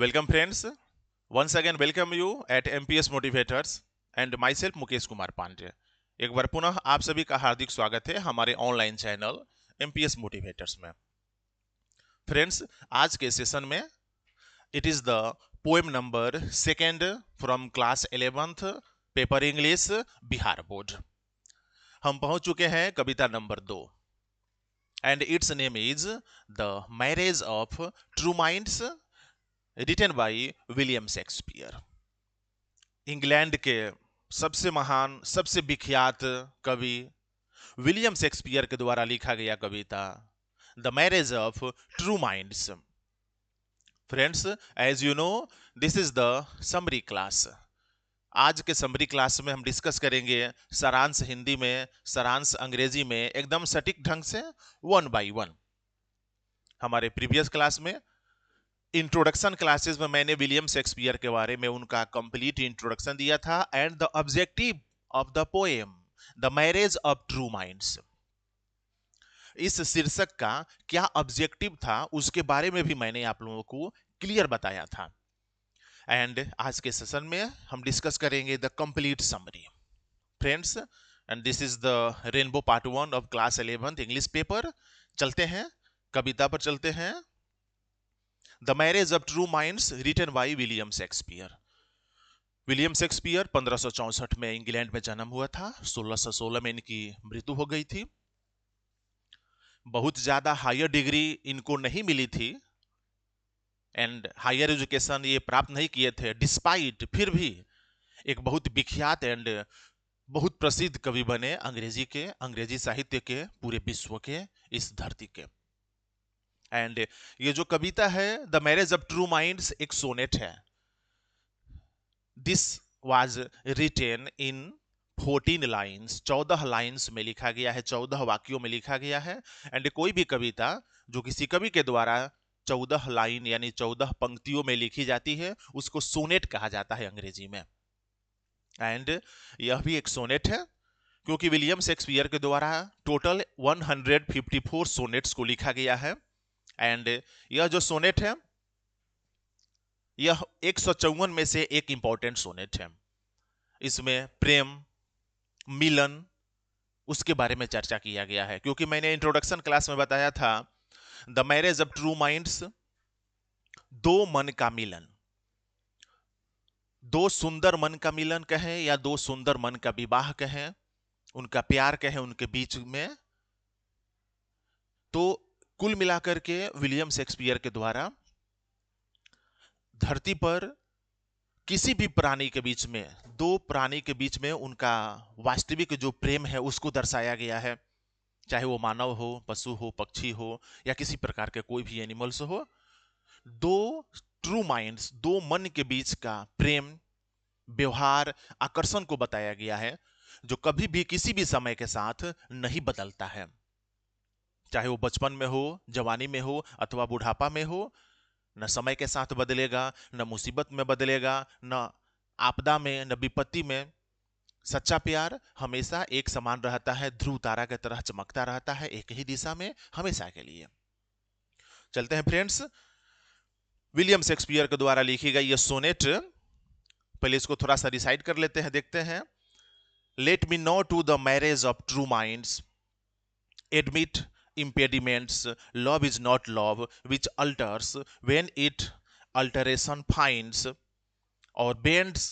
Welcome friends. Once again welcome you at MPS Motivators and myself Mukesh Kumar Pandey. एक बार पुनः आप सभी का हार्दिक स्वागत है हमारे ऑनलाइन चैनल MPS Motivators में। फ्रेंड्स, आज के सेशन में it is the poem number second from class 11th paper English Bihar board. हम पहुंच चुके हैं कविता नंबर 2 and it's name is the marriage of true minds written by William Shakespeare. England के सबसे महान सबसे विख्यात कवि विलियम शेक्सपियर के द्वारा लिखा गया कविता the marriage of true minds. Friends, as you know this is the summary class. आज के समरी क्लास में हम डिस्कस करेंगे सारांश हिंदी में, सारांश अंग्रेजी में, एकदम सटीक ढंग से वन बाय वन। हमारे प्रीवियस क्लास में इंट्रोडक्शन क्लासेस में मैंने विलियम शेक्सपियर के बारे में उनका कंप्लीट इंट्रोडक्शन दिया था and the objective of the poem the marriage of true minds. इस शीर्षक का क्या ऑब्जेक्टिव था उसके बारे में भी मैंने आप लोगों को क्लियर बताया था। एंड आज के सेशन में हम डिस्कस करेंगे the complete summary. Friends, and this is the rainbow part 1 of class 11th English paper. चलते हैं कविता पर, चलते हैं। The marriage of true minds written by William Shakespeare. William Shakespeare 1564 में इंग्लैंड में जन्म हुआ था। 1616 में इनकी मृत्यु हो गई थी। बहुत ज्यादा हायर डिग्री इनको नहीं मिली थी एंड हायर एजुकेशन ये प्राप्त नहीं किए थे। डिस्पाइट फिर भी एक बहुत विख्यात एंड बहुत प्रसिद्ध कवि बने अंग्रेजी साहित्य के पूरे विश्व के, इस धरती के। एंड ये जो कविता है the marriage of true minds एक सोनेट है। This was written in 14 lines, 14 lines में लिखा गया है, 14 वाक्यों में लिखा गया है। एंड कोई भी कविता जो किसी कवि के द्वारा 14 लाइन यानी 14 पंक्तियों में लिखी जाती है उसको सोनेट कहा जाता है अंग्रेजी में। एंड यह भी एक सोनेट है क्योंकि विलियम शेक्सपियर के द्वारा टोटल 154 सोनेट्स को लिखा गया है। एंड यह जो सोनेट है यह 154 में से एक इंपॉर्टेंट सोनेट है। इसमें प्रेम, मिलन, उसके बारे में चर्चा किया गया है क्योंकि मैंने इंट्रोडक्शन क्लास में बताया था the marriage of true minds, दो मन का मिलन, दो सुंदर मन का मिलन कहें या दो सुंदर मन का विवाह कहें, उनका प्यार कहें उनके बीच में। तो कुल मिलाकर के विलियम शेक्सपियर के द्वारा धरती पर किसी भी प्राणी के बीच में, दो प्राणी के बीच में उनका वास्तविक जो प्रेम है उसको दर्शाया गया है। चाहे वो मानव हो, पशु हो, पक्षी हो या किसी प्रकार के कोई भी एनिमल्स हो। दो ट्रू माइंड्स, दो मन के बीच का प्रेम, व्यवहार, आकर्षण को बताया गया है जो कभी भी किसी भी समय के साथ नहीं बदलता है। चाहे वो बचपन में हो, जवानी में हो अथवा बुढ़ापा में हो, न समय के साथ बदलेगा, न मुसीबत में बदलेगा, न आपदा में, न विपत्ति में। सच्चा प्यार हमेशा एक समान रहता है, ध्रुव तारा की तरह चमकता रहता है एक ही दिशा में हमेशा के लिए। चलते हैं फ्रेंड्स, विलियम शेक्सपियर के द्वारा लिखी गई यह सोनेट, पहले इसको थोड़ा सा रिसाइड कर लेते हैं, देखते हैं। Let me not to the marriage of true minds admit impediments, love is not love which alters when it alteration finds or bends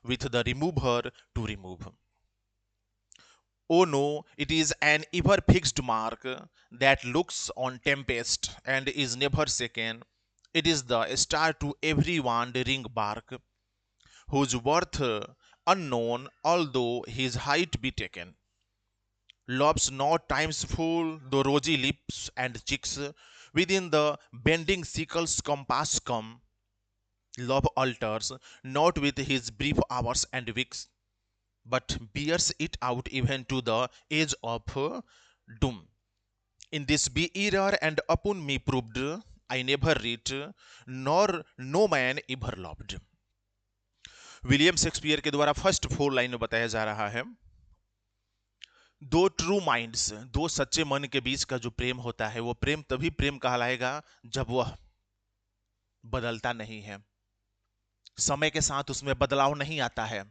with the remover to remove. Oh no, it is an ever fixed mark that looks on tempest and is never shaken. It is the star to every wandering bark, whose worth unknown although his height be taken. Love's not times full, though rosy lips and cheeks within the bending sickle's compass come. Love alters not with his brief hours and weeks, but bears it out even to the age of doom. In this be error and upon me proved, I never read, nor no man ever loved. William Shakespeare के द्वारा first 4 line में बताया जा रहा है दो true minds, दो सच्चे मन के बीच का जो प्रेम होता है वो प्रेम तभी प्रेम कहलाएगा जब वह बदलता नहीं है। समय के साथ उसमें बदलाव नहीं आता है,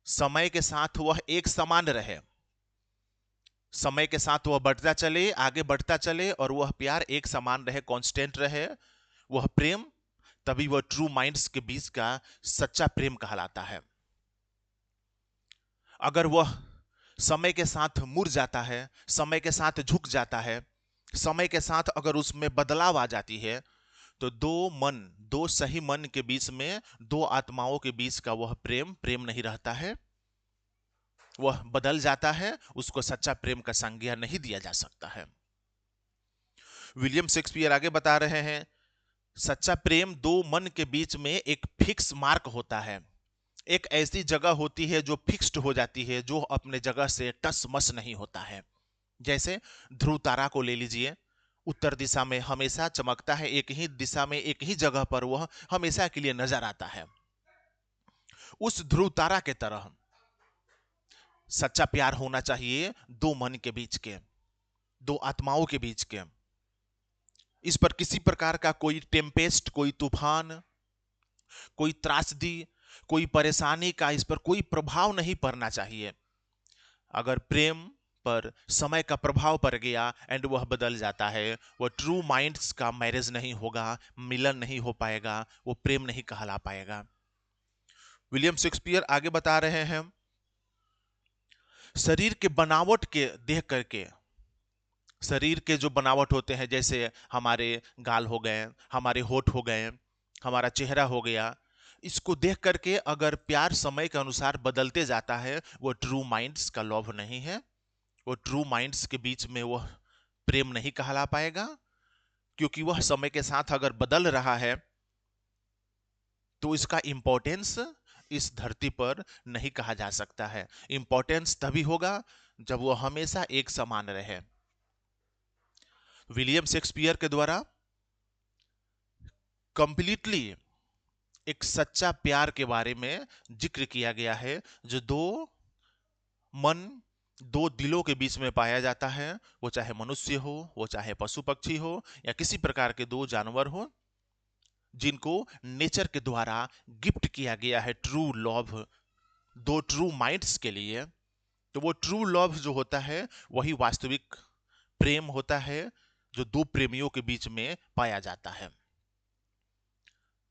समय के साथ वह एक समान रहे, समय के साथ वह बढ़ता चले, आगे बढ़ता चले और वह प्यार एक समान रहे, कांस्टेंट रहे, वह प्रेम, तभी वह ट्रू माइंड्स के बीच का सच्चा प्रेम कहलाता है। अगर वह समय के साथ मुड़ जाता है, समय के साथ झुक जाता है, समय के साथ अगर उसमें बदलाव आ जाती है, तो दो सही मन के बीच में, दो आत्माओं के बीच का वह प्रेम प्रेम नहीं रहता है, वह बदल जाता है, उसको सच्चा प्रेम का संज्ञा नहीं दिया जा सकता है। विलियम शेक्सपियर आगे बता रहे हैं, सच्चा प्रेम दो मन के बीच में एक फिक्स मार्क होता है, एक ऐसी जगह होती है जो फिक्स्ड हो जाती है, जो अपने जगह से टस मस नहीं होता है। जैसे ध्रुव तारा को ले लीजिए, उत्तर दिशा में हमेशा चमकता है, एक ही दिशा में एक ही जगह पर वह हमेशा के लिए नजर आता है। उस ध्रुव तारा के तरह सच्चा प्यार होना चाहिए दो मन के बीच के, दो आत्माओं के बीच के। इस पर किसी प्रकार का कोई टेम्पेस्ट, कोई तूफान, कोई त्रासदी, कोई परेशानी का इस पर कोई प्रभाव नहीं पड़ना चाहिए। अगर प्रेम पर समय का प्रभाव पड़ गया एंड वह बदल जाता है, वह ट्रू माइंड्स का मैरिज नहीं होगा, मिलन नहीं हो पाएगा, वो प्रेम नहीं कहला पाएगा। विलियम शेक्सपियर आगे बता रहे हैं, शरीर के बनावट के देख करके, शरीर के जो बनावट होते हैं, जैसे हमारे गाल हो गए, हमारे होठ हो गए, हमारा चेहरा हो गया, इसको देख करके अगर प्यार समय के अनुसार बदलते जाता है, वो ट्रू माइंड्स का लव नहीं है, वो ट्रू माइंड्स के बीच में वह प्रेम नहीं कहला पाएगा, क्योंकि वह समय के साथ अगर बदल रहा है तो इसका इंपॉर्टेंस इस धरती पर नहीं कहा जा सकता है। इंपॉर्टेंस तभी होगा जब वो हमेशा एक समान रहे। विलियम शेक्सपियर के द्वारा कंप्लीटली एक सच्चा प्यार के बारे में जिक्र किया गया है, जो दो मन, दो दिलों के बीच में पाया जाता है, वो चाहे मनुष्य हो, वो चाहे पशु पक्षी हो, या किसी प्रकार के दो जानवर हो, जिनको नेचर के द्वारा गिफ्ट किया गया है ट्रू लव, दो ट्रू माइंड्स के लिए। तो वो ट्रू लव जो होता है वही वास्तविक प्रेम होता है, जो दो प्रेमियों के बीच में पाया जाता है।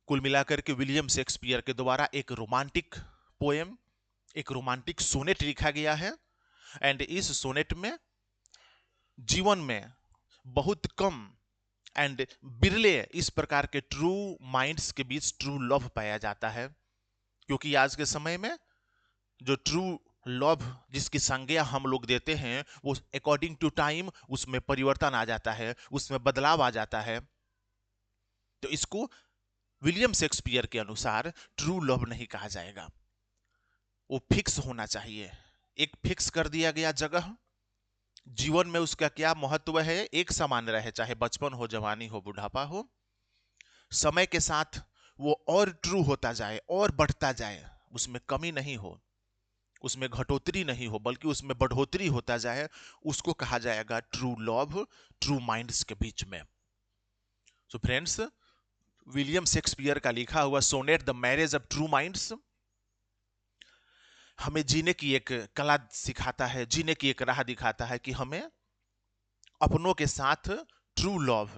कुल मिलाकर के विलियम शेक्सपियर के द्वारा एक रोमांटिक पोएम, एक रोमांटिक सोनेट लिखा गया है, एंड इस सोनेट में जीवन में बहुत कम एंड बिरले इस प्रकार के ट्रू माइंड्स के बीच ट्रू लव पाया जाता है, क्योंकि आज के समय में जो ट्रू लव जिसकी संज्ञा हम लोग देते हैं, वो अकॉर्डिंग टू टाइम उसमें परिवर्तन आ जाता है, उसमें बदलाव आ जाता है। तो इसको विलियम शेक्सपियर के अनुसार ट्रू लव नहीं कहा जाएगा, वो फिक्स होना चाहिए, एक फिक्स कर दिया गया जगह, जीवन में उसका क्या महत्व है एक समान रहे, चाहे बचपन हो, जवानी हो, बुढ़ापा हो, समय के साथ वो और ट्रू होता जाए और बढ़ता जाए, उसमें कमी नहीं हो, उसमें घटोतरी नहीं हो, बल्कि उसमें बढ़ोतरी होता जाए, उसको कहा जाएगा ट्रू लव, ट्रू माइंड्स के बीच में। सो फ्रेंड्स, विलियम शेक्सपियर का लिखा हुआ sonnet the marriage of true minds हमें जीने की एक कला सिखाता है, जीने की एक राह दिखाता है, कि हमें अपनों के साथ ट्रू लव,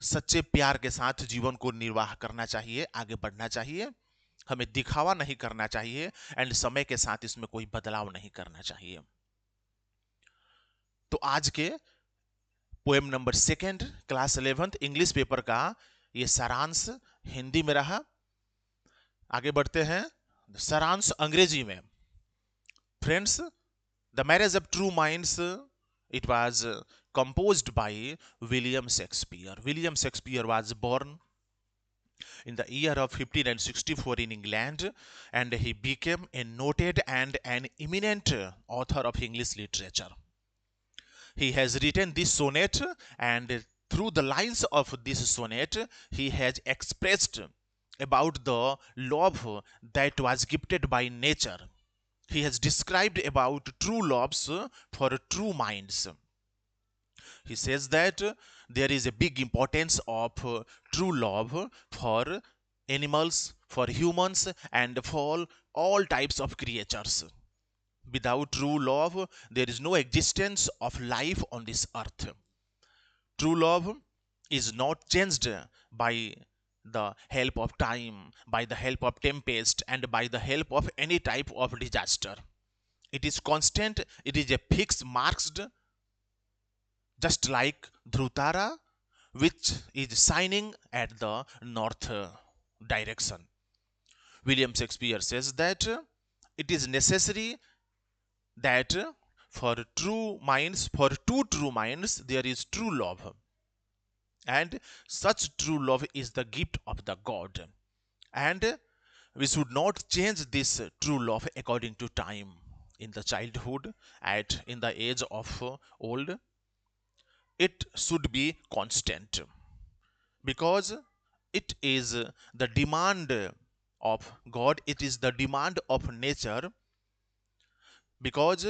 सच्चे प्यार के साथ जीवन को निर्वाह करना चाहिए, आगे बढ़ना चाहिए, हमें दिखावा नहीं करना चाहिए, एंड समय के साथ इसमें कोई बदलाव नहीं करना चाहिए। तो आज के poem number 2 class 11 English paper का ये सारांश हिंदी में रहा। आगे बढ़ते हैं सारांश अंग्रेजी में। Friends, the marriage of true minds, it was composed by William Shakespeare. William Shakespeare was born in the year of 1564 in England, and he became a noted and an eminent author of English literature. He has written this sonnet, and through the lines of this sonnet, he has expressed about the love that was gifted by nature. He has described about true loves for true minds. He says that there is a big importance of true love for animals, for humans, and for all types of creatures. Without true love, there is no existence of life on this earth. True love is not changed by the help of time, by the help of tempest, and by the help of any type of disaster. It is constant, it is a fixed marked, just like Dhrutara, which is shining at the north direction. William Shakespeare says that it is necessary that for two true minds, there is true love. And such true love is the gift of the God. And we should not change this true love according to time. In the childhood, in the age of old, it should be constant because it is the demand of God, it is the demand of nature. Because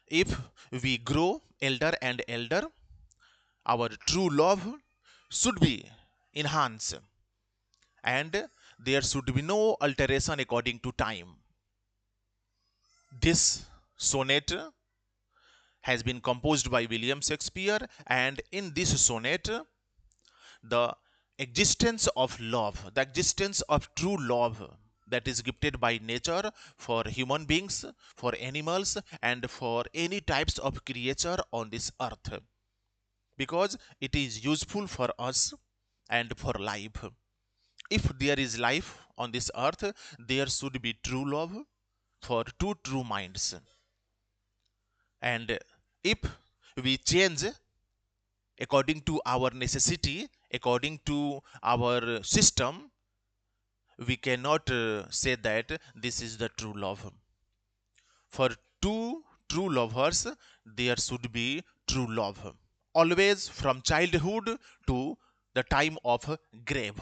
if we grow elder and elder, our true love should be enhanced and there should be no alteration according to time. This sonnet has been composed by William Shakespeare, and in this sonnet, the existence of love, the existence of true love that is gifted by nature for human beings, for animals, and for any types of creature on this earth, because it is useful for us and for life. If there is life on this earth, there should be true love for two true minds. And if we change according to our necessity, according to our system, we cannot say that this is the true love. For two true lovers, there should be true love. Always from childhood to the time of grave.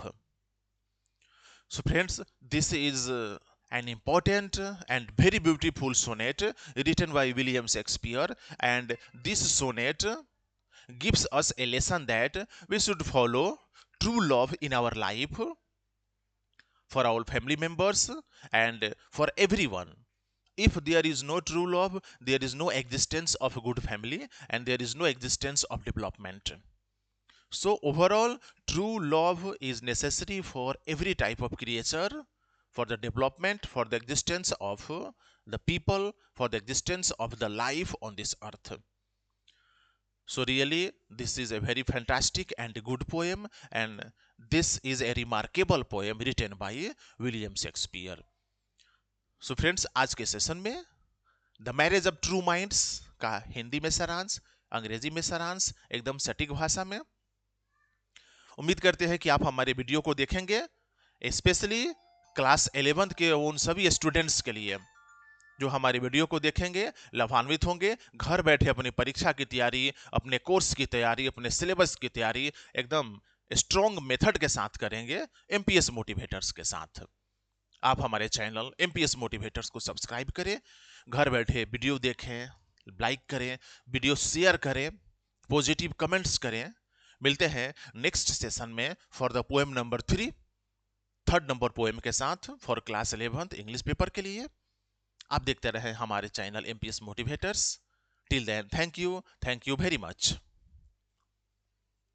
So, friends, this is an important and very beautiful sonnet written by William Shakespeare, and this sonnet gives us a lesson that we should follow true love in our life for our family members and for everyone. If there is no true love, there is no existence of a good family and there is no existence of development. So, overall, true love is necessary for every type of creature, for the development, for the existence of the people, for the existence of the life on this earth. So, really, this is a very fantastic and good poem, and this is a remarkable poem written by William Shakespeare. So, friends, आज के session में the marriage of true minds का हिंदी में सारांश, अंग्रेजी में सारांश, एकदम सटीक भाषा में। उम्मीद करते हैं कि आप हमारे वीडियो को देखेंगे, स्पेशली क्लास 11th के उन सभी स्टूडेंट्स के लिए जो हमारे वीडियो को देखेंगे लाभान्वित होंगे। घर बैठे अपनी परीक्षा की तैयारी, अपने कोर्स की तैयारी, अपने सिलेबस की तैयारी एकदम स्ट्रॉन्ग मेथड के साथ करेंगे, एमपीएस मोटिवेटर्स के साथ। आप हमारे चैनल एमपीएस मोटिवेटर्स को सब्सक्राइब करें, घर बैठे वीडियो देखें, लाइक करें, वीडियो शेयर करें, पॉजिटिव कमेंट्स करें। मिलते हैं नेक्स्ट सेशन में for the poem number 3, third number poem के साथ for class 11th English paper के लिए। आप देखते रहे हमारे channel MPS motivators. Till then, thank you very much.